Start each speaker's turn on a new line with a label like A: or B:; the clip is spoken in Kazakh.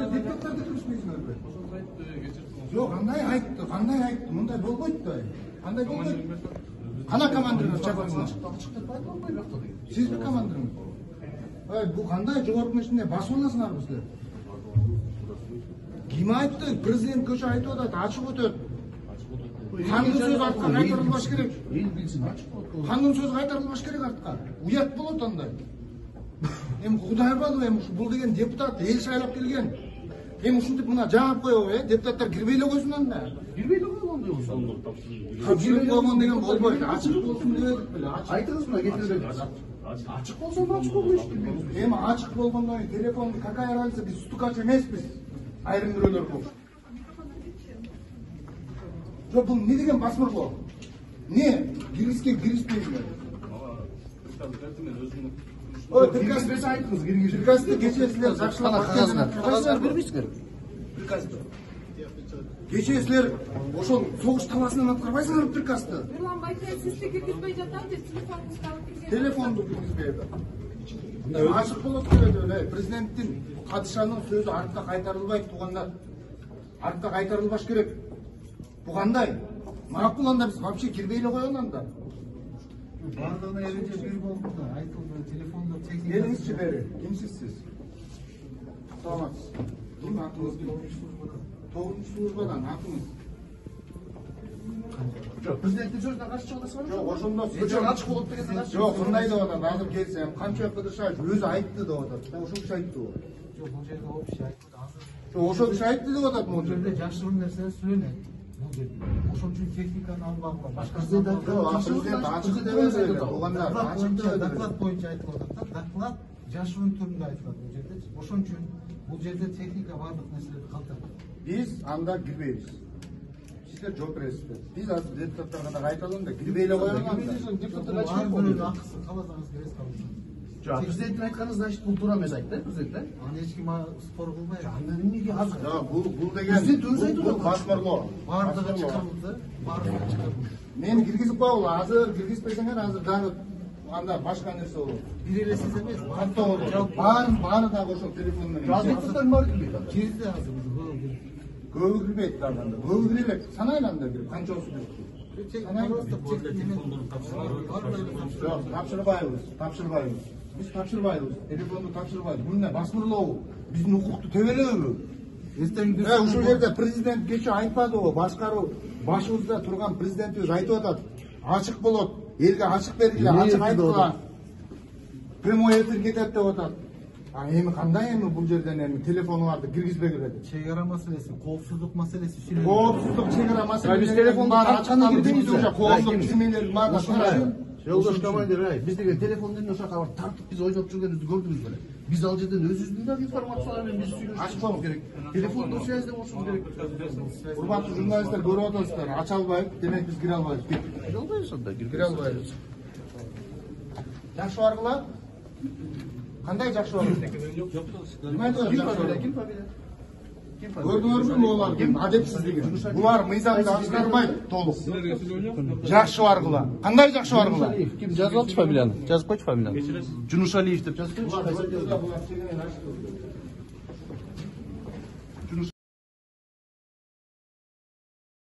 A: депутаттарды кіріспейсіңдер. Жоқ, қандай айтты, мұндай болмайды да. Қандай болмайды? Қана командиріңіз шақырыңыз. Сіз бір командиріңіз. Бұл қандай жоғарғы ішінде басып аласыңдар біздер. Кім айтты? Президент көше айтып отады, ашық өтеді. Қанның сөз артқа қайтарылмаш керек. Қанның сөз қайтарылмаш керек артқа. Уят болады ондай. Құдай балы, бұл деген депутат ел шайлап келген. Ушынтип мына жаап коебу, депутаттар кирбейле койсун анда.
B: Кирбейле койгондой болсун.
A: Кирбейле койгон деген болбойт. Ачык болсун дебедик беле.
B: Айтыңыз мына кетире бериңиз. Ачык болсо ачык болбой эч.
A: Ачык болгондон кийин телефонду какая разница, биз стукач эмеспиз. Айрым бирөөлөр бул. Жок, бул не деген басмырлоо? Не? Киргизбейсиңер.
B: Приказ айтыңыз,
A: приказды кечээ силер жакшылап
B: кагаздар бербейсиңер.
A: Приказды. Кечээ силер ошол согуш таласынан аткарбайсыңар приказды.
C: Нурлан Байкаев сизди киргизбей жатам деп телефонуңузду алып кирген.
A: Телефонду киргизбейди. Ачык болот эле. Президенттин падышанын сөзү артка кайтарылбайт туугандар. Артка кайтарылбаш керек. Бу кандай? Макул анда биз вообще кирбейле койгон анда.
D: Бардығына ереже бир болду да, айтылды, телефонда техника.
A: Келиңизчи бери. Кимсиз сиз? Саламатсыз. Ким атыңыз? 9-службадан атыңыз.
B: Жок, президенттин сөзүнө каршы чыгасызбы?
A: Жок, ошондо
B: сиз ачык болот деген каршы.
A: Жок, мындай деп атат. Азыр келсем, канча Кыдыршаев өзү айтты деп атат. Ошол киши айтты го.
D: Жок, бул жерде общий айтты.
A: Жок, ошол киши айтты деп атат
D: Бул
A: могу.
D: жерде жакшырын нерсе сүйлөнөт. Бул жерде. Ошон үчүн техниканы албагыла. Башка
A: Президент ачык дебеди. Огандар ачык дебеди.
D: доклад боюнча айтылып атат. Доклад жашыруун түрүндө айтылат бул жерде. Ошон үчүн бул жерде техника бардык нерселерди калтырат.
A: Биз анда кирбейбиз. Сиздер жооп бересиздер. Биз азыр депутаттарга да кайталам да кирбейле коелу анда.
B: Депутаттар айтып
D: акысын каласаңыз бересиз каласаңыз.
B: Жок, президенттин айтканы значит бул туура эмес айтты, президент.
D: Аны эч ким спор кылбайт.
B: Анда эмнеге азыр?
A: Жок, бул деген
B: Президент өзү айтып
A: бул
B: атат.
A: басмырлоо.
D: Бардыгы чыгарылды, бардыгы чыгарылды.
A: Мен киргизип койгула, азыр киргизбесеңер азыр дагы анда башка нерсе болот.
D: Бир эле сиз эмес,
A: Кантип болот? Баары дагы ошол телефон менен.
B: Депутаттардын баары кирбейт.
D: кирди азыр уже.
A: Көбү кирбейт дагы анда. Көбү кирбейт. Санайлы анда кирип, канчасы кирип. Жок, тапшырбайбыз. Биз тапшырбайбыз. Телефонду тапшырбайбыз. Бул эмне басмырлообу? Биздин укукту тебелебиби? Ушул жерде президент кечээ айтпадыбы? Башкаруу башыбызда турган президентибиз айтып атат. Ачык болот. Элге ачык бергиле, ачык айткыла. Прямой эфир кетет деп атат. Эми кандай бул жерден телефонуларды киргизбегиле деп.
D: Чегара маселеси, коопсуздук маселеси сүйлөнүп.
A: Коопсуздук чегара маселеси.
B: Биз телефонду ачканы кирбейбиз уже.
A: Коопсуздук кишинелердин баарын
B: Жолдош командир, биз деген телефондон ошо кабар тартып биз ойлоп жүргөнүбүздү көрдүңүз беле. Биз ал жерден өзүбүздүн дагы информациялар менен биз сүйлөшүшүбүз керек. Телефондо связьде болушубуз керек.
A: Урматтуу журналисттер көрүп атасыздар. Ача албайбыз, демек биз кире албайбыз.
B: Кире албайбыз анда,
A: Кире албайбыз. Жакшы баргыла? Кандай жакшы баргыла?
B: Ким фамилия?
A: Көрдүңөрбү булардын адепсиздигин? Булар мыйзамды аткарбайт толук. Жакшы баргыла. Кандай жакшы баргыла?
B: Ким жазып алчы фамилияны? Жазып койчу фамилияны. Жунушалиев деп жазып койчу.